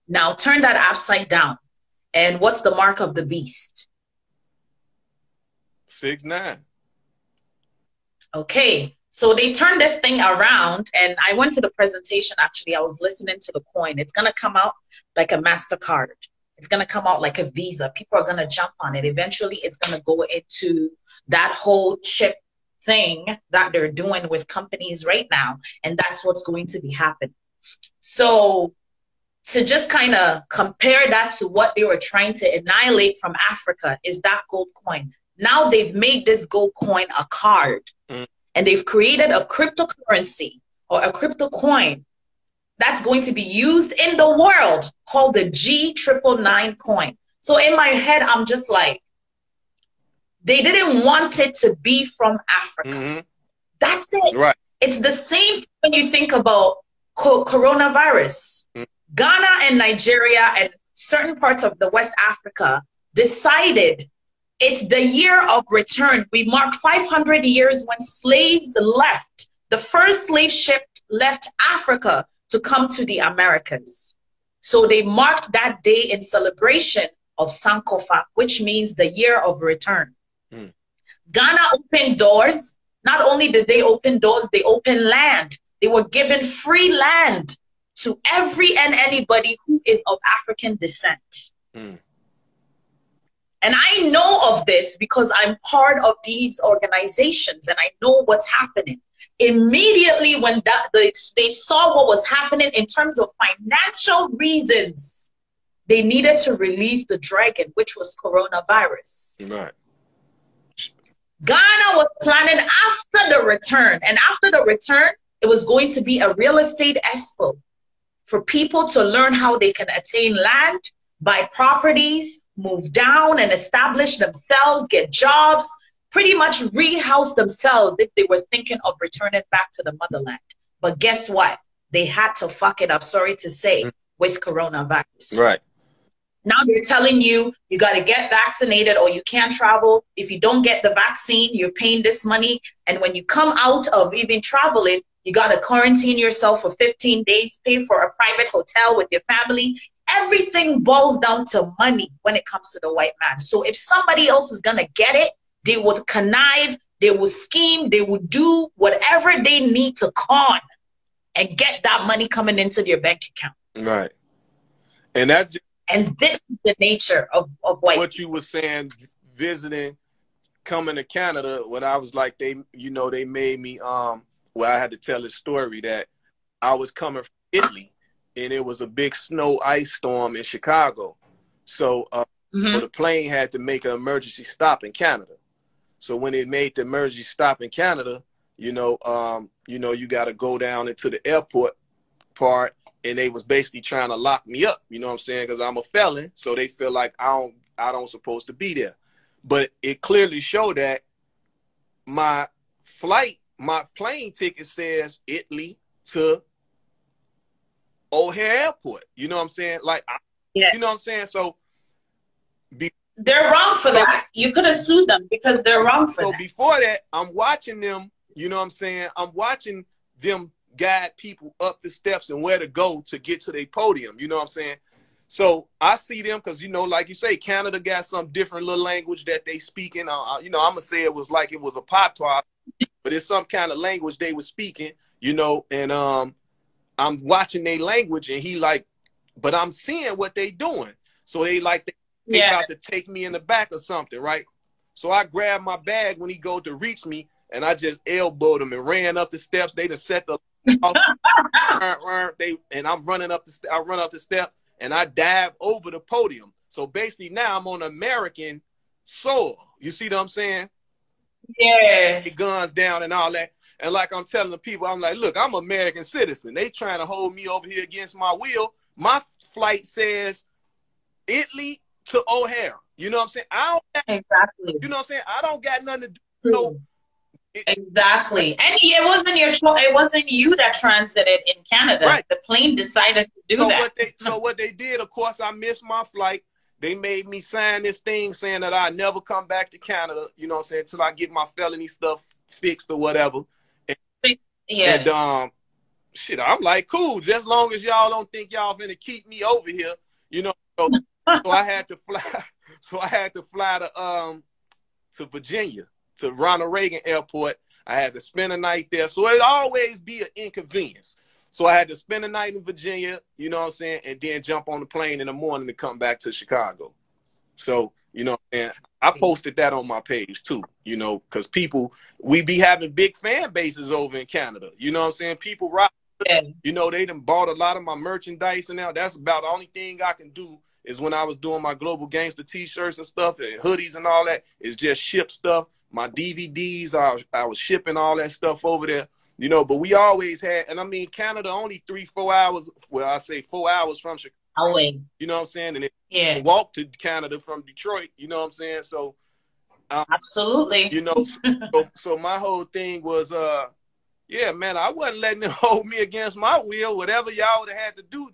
Now, turn that upside down. And what's the mark of the beast? 6'9". Okay, so they turned this thing around, and I went to the presentation, actually. I was listening to the coin. It's going to come out like a MasterCard. It's going to come out like a Visa. People are going to jump on it. Eventually, it's going to go into that whole chip thing that they're doing with companies right now, and that's what's going to be happening. So to just kind of compare that to what they were trying to annihilate from Africa is that gold coin. Now they've made this gold coin a card, and they've created a cryptocurrency or a crypto coin that's going to be used in the world called the G999 coin. So in my head, I'm just like, they didn't want it to be from Africa. That's it. Right. It's the same when you think about coronavirus. Ghana and Nigeria and certain parts of the West Africa decided it's the year of return. We mark 500 years when slaves left. The first slave ship left Africa to come to the Americas. So they marked that day in celebration of Sankofa, which means the year of return. Ghana opened doors. Not only did they open doors, they opened land. They were given free land to every and anybody who is of African descent. And I know of this because I'm part of these organizations and I know what's happening. Immediately when they saw what was happening in terms of financial reasons, they needed to release the dragon, which was coronavirus. Right. Ghana was planning after the return, and after the return, it was going to be a real estate expo for people to learn how they can attain land, buy properties, move down and establish themselves, get jobs, pretty much rehouse themselves if they were thinking of returning back to the motherland. But guess what? They had to fuck it up, sorry to say, with coronavirus. Right. Now they're telling you, you got to get vaccinated or you can't travel. If you don't get the vaccine, you're paying this money. And when you come out of even traveling, you got to quarantine yourself for 15 days, pay for a private hotel with your family. Everything boils down to money when it comes to the white man. So if somebody else is going to get it, they will connive, they will scheme, they will do whatever they need to con and get that money coming into their bank account. Right. And that's just, and this is the nature of white what you were saying, visiting, coming to Canada, when I was like, they made me, well, I had to tell this story that I was coming from Italy and it was a big snow ice storm in Chicago. So, so the plane had to make an emergency stop in Canada. So when it made the emergency stop in Canada, you got to go down into the airport part, and they was basically trying to lock me up, you know what I'm saying? Because I'm a felon, so they feel like I don't supposed to be there. But it clearly showed that my plane ticket says Italy to O'Hare Airport. You know what I'm saying? Like, you know what I'm saying? So they're wrong for that. You could have sued them because they're wrong for that. So before that, I'm watching them, you know what I'm saying? I'm watching them guide people up the steps and where to go to get to their podium, you know what I'm saying? So I see them because, like you say, Canada got some different little language that they speak in. I'm going to say it was like it was a patois, but it's some kind of language they were speaking, and I'm watching their language and he like, but I'm seeing what they doing. So they like, they about to take me in the back or something, right? So I grabbed my bag when he go to reach me and I just elbowed him and ran up the steps. They done set the off, and I'm running up the I run up the step and I dive over the podium. So basically now I'm on American soil. You see what I'm saying? Yeah. The guns down and all that. And like I'm telling the people, I'm like, look, I'm an American citizen. They trying to hold me over here against my will. My flight says Italy to O'Hare. You know what I'm saying? Exactly. You know what I'm saying? I don't got nothing to do. Exactly. And it wasn't your choice. It wasn't you that transited in Canada. Right. The plane decided to do that. So what they did, of course, I missed my flight. They made me sign this thing saying that I never come back to Canada, you know what I'm saying, until I get my felony stuff fixed or whatever. And shit, I'm like, cool, just as long as y'all don't think y'all finna keep me over here, So I had to fly. So I had to fly to Virginia, to Ronald Reagan Airport. I had to spend a night there. So it'd always be an inconvenience. So I had to spend a night in Virginia, you know what I'm saying, and then jump on the plane in the morning to come back to Chicago. So, and I posted that on my page too, because we be having big fan bases over in Canada. You know what I'm saying? People rock. Yeah. They done bought a lot of my merchandise and now that's about the only thing I can do is when I was doing my Global Gangster t-shirts and stuff and hoodies and all that, is just ship stuff. My DVDs, I was shipping all that stuff over there, but we always had, and I mean, Canada only 3-4 hours, well, I say 4 hours from Chicago. You know what I'm saying? And it walk to Canada from Detroit, you know what I'm saying? So, absolutely. So my whole thing was, yeah, man, I wasn't letting them hold me against my will. Whatever y'all would have had to do,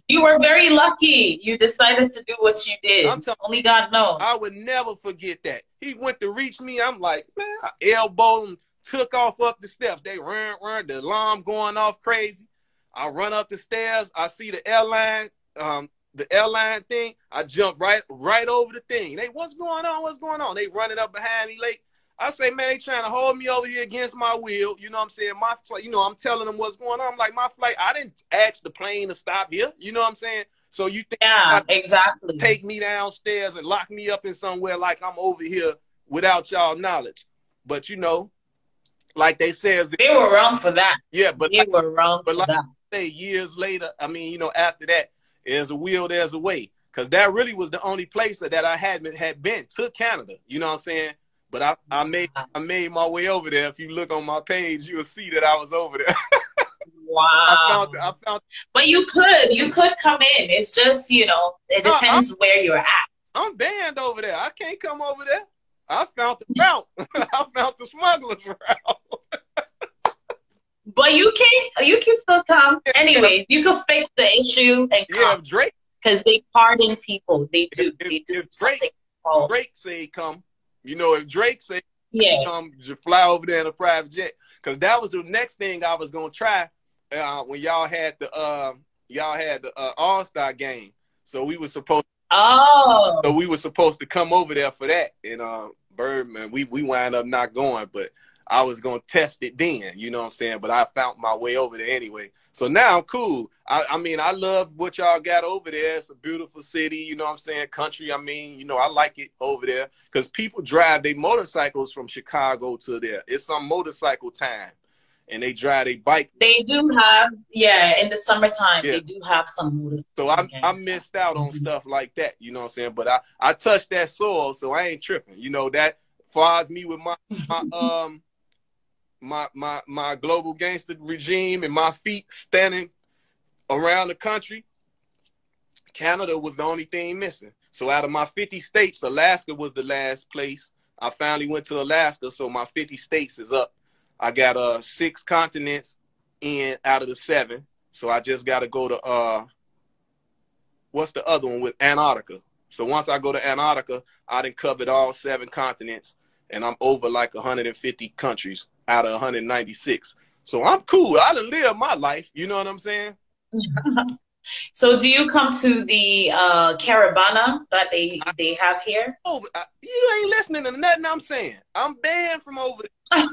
You were very lucky. You decided to do what you did. Only God knows. I would never forget that. He went to reach me. I'm like, man, I elbowed him, took off up the steps. They run, the alarm going off crazy. I run up the stairs. I see the airline thing. I jump right over the thing. What's going on? What's going on? They running up behind me late. I say, man, they trying to hold me over here against my will. You know what I'm saying? My flight, I'm telling them what's going on. I'm like, my flight, I didn't ask the plane to stop here. You know what I'm saying? So you think exactly. Take me downstairs and lock me up in somewhere like I'm over here without y'all knowledge. But, like they says. They were wrong for that. Yeah, but they were wrong for that. I say, years later, I mean, after that, there's a will, there's a way. Because that really was the only place that I had been to Canada. You know what I'm saying? But I made my way over there. If you look on my page, you'll see that I was over there. Wow. I found. But you could come in. It's just, you know, it No, depends where you're at. I'm banned over there. I can't come over there. I found the route. I found the smuggler's route. But you can still come. Anyways, you can fix the issue and come. Yeah, Drake. Because they pardon people. They do. They do something called. Drake say come. You know, if Drake say yeah, come, just fly over there in a private jet. Because that was the next thing I was gonna try when y'all had the All-Star game. So we were supposed. Oh. So we were supposed to come over there for that. And Birdman, we wound up not going, but I was gonna test it then. You know what I'm saying? But I found my way over there anyway. So now I'm cool. I mean, I love what y'all got over there. It's a beautiful city, you know what I'm saying? Country, I mean, you know, I like it over there because people drive their motorcycles from Chicago to there. It's some motorcycle time, and they drive their bike. They do have, yeah, in the summertime, they do have some motorcycle. So I missed out on stuff like that, you know what I'm saying? But I touched that soil, so I ain't tripping. You know, that far as me with my global gangster regime and my feet standing around the country, Canada was the only thing missing. So out of my 50 states, Alaska was the last place. I finally went to Alaska, so my 50 states is up. I got 6 continents in out of the 7. So I just got to go to, what's the other one with Antarctica? So once I go to Antarctica, I done covered all 7 continents, and I'm over like 150 countries out of 196. So I'm cool. I done lived my life. You know what I'm saying? So do you come to the caravana that they have here? You ain't listening to nothing I'm saying. I'm banned from over there.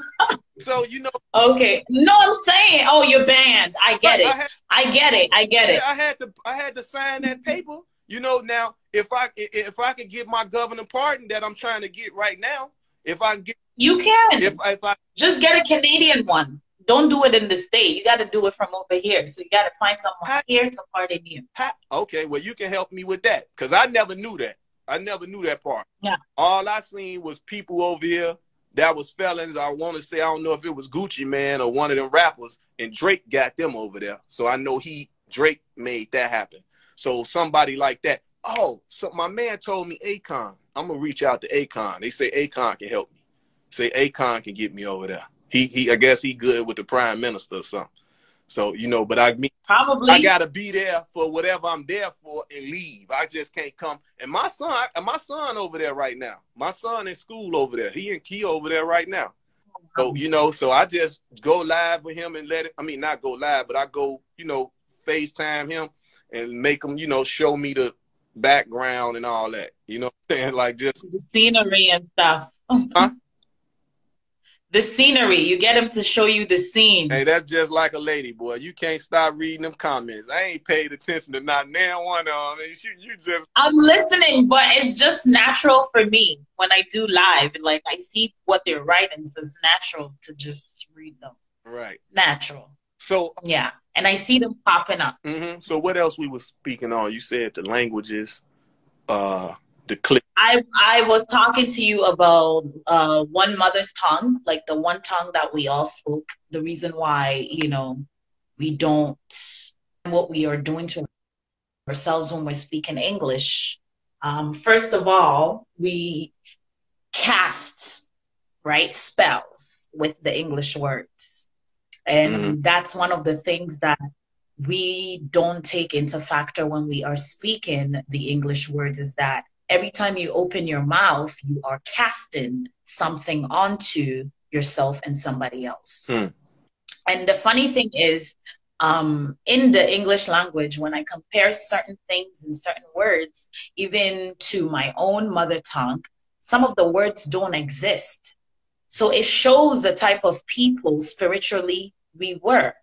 So, you know. Okay. No, I'm saying, oh, you're banned. I get it. I get it. I had to sign that paper. You know, now, if I could get my governor pardon that I'm trying to get right now, if I get. You can. If I just get a Canadian one. Don't do it in the state. You got to do it from over here. So you got to find someone here to pardon you. Okay, well, you can help me with that because I never knew that. I never knew that part. Yeah. All I seen was people over here that was felons. I want to say, I don't know if it was Gucci Man or one of them rappers, and Drake got them over there. So I know Drake made that happen. So somebody like that. Oh, so my man told me Akon. I'm going to reach out to Akon. They say Akon can help me. Say Akon can get me over there. I guess he good with the prime minister or something. So, you know, but I gotta be there for whatever I'm there for and leave. I just can't come. And my son over there right now. My son in school over there. He and Key over there right now. So, you know, so I just go live with him and not go live, but I go, you know, FaceTime him and make him, you know, show me the background and all that. You know what I'm saying? Like just the scenery and stuff. Huh? The scenery. You get him to show you the scene. Hey, that's just like a lady, boy. You can't stop reading them comments. I ain't paid attention to not now one of them. You just. I'm listening, but it's just natural for me when I do live. Like, I see what they're writing, so it's natural to just read them. Right. Natural. So. Yeah. And I see them popping up. Mm-hmm. So what else we were speaking on? You said the languages, the clip. I was talking to you about one mother's tongue, like the one tongue that we all spoke. The reason why, you know, we don't what we are doing to ourselves when we're speaking English. First of all, we cast, right, spells with the English words. And that's one of the things that we don't take into factor when we are speaking the English words, is that every time you open your mouth, you are casting something onto yourself and somebody else. And the funny thing is, in the English language, when I compare certain things and certain words, even to my own mother tongue, some of the words don't exist. So it shows the type of people spiritually we were,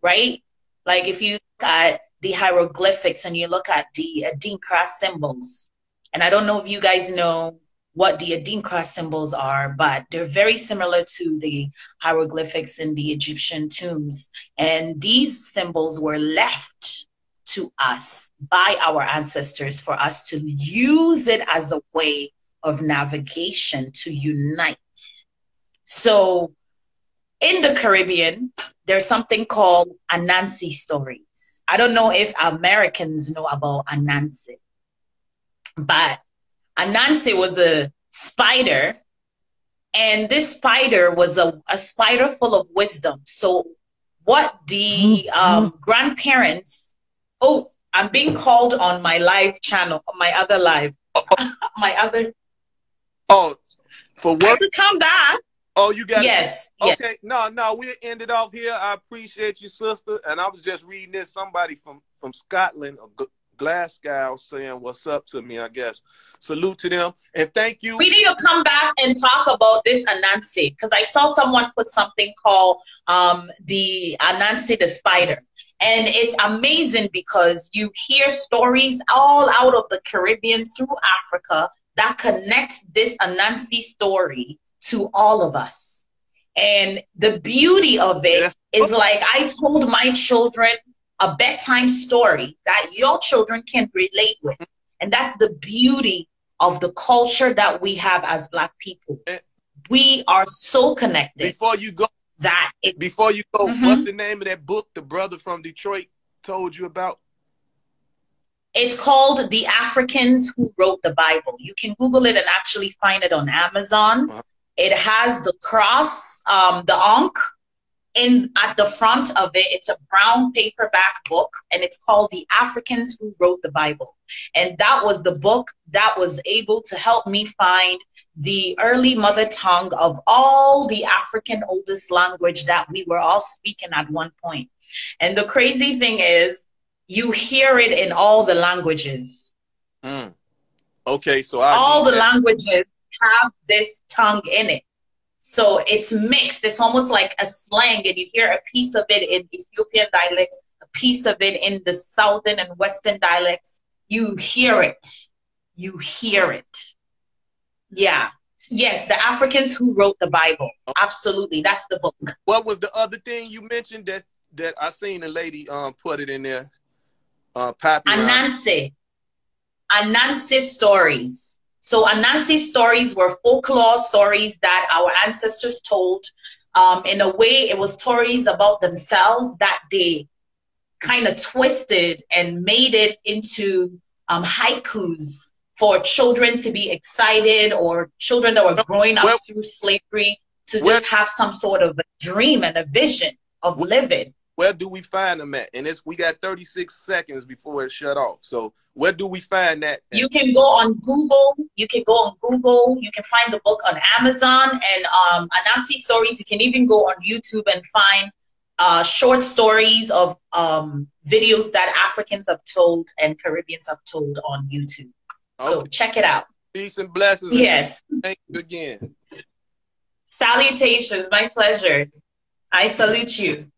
right? Like if you look at the hieroglyphics and you look at the Adinkra symbols, and I don't know if you guys know what the Adinkra symbols are, but they're very similar to the hieroglyphics in the Egyptian tombs. And these symbols were left to us by our ancestors for us to use it as a way of navigation to unite. So in the Caribbean, there's something called Anansi stories. I don't know if Americans know about Anansi, but Anansi was a spider, and this spider was a spider full of wisdom. So what the grandparents, oh, I'm being called on my live channel, on my other live, my other. Oh, for work? I have to come back. Oh, you got yes, it. yes. Okay, no, we'll end it off here. I appreciate you, sister. And I was just reading this. Somebody from Scotland, Glasgow, saying what's up to me, I guess. Salute to them. And thank you. We need to come back and talk about this Anansi, because I saw someone put something called the Anansi the spider. And it's amazing because you hear stories all out of the Caribbean through Africa that connects this Anansi story to all of us. And the beauty of it is, like, I told my children a bedtime story that your children can relate with. And that's the beauty of the culture that we have as Black people. We are so connected. Before you go, what's the name of that book the brother from Detroit told you about? It's called The Africans Who Wrote the Bible. You can Google it and actually find it on Amazon. It has the cross, the Ankh, at the front of it. It's a brown paperback book, and it's called The Africans Who Wrote the Bible. And that was the book that was able to help me find the early mother tongue of all the African oldest language that we were all speaking at one point. And the crazy thing is, you hear it in all the languages. Okay, so all the languages have this tongue in it. So it's mixed. It's almost like a slang, and you hear a piece of it in Ethiopian dialects, a piece of it in the southern and western dialects. You hear it. You hear it. Yeah. Yes, the Africans Who Wrote the Bible. Absolutely. That's the book. What was the other thing you mentioned that I seen a lady put it in there? Anansi. Anansi stories. So Anansi stories were folklore stories that our ancestors told. In a way, it was stories about themselves that they kind of twisted and made it into haikus for children to be excited, or children that were growing up through slavery to just have some sort of a dream and a vision of living. Where do we find them at? And we got 36 seconds before it shut off. So where do we find that? You can go on Google. You can go on Google. You can find the book on Amazon and Anansi stories. You can even go on YouTube and find short stories of videos that Africans have told and Caribbeans have told on YouTube. Okay. So check it out. Peace and blessings. Yes. Thank you again. Salutations. My pleasure. I salute you.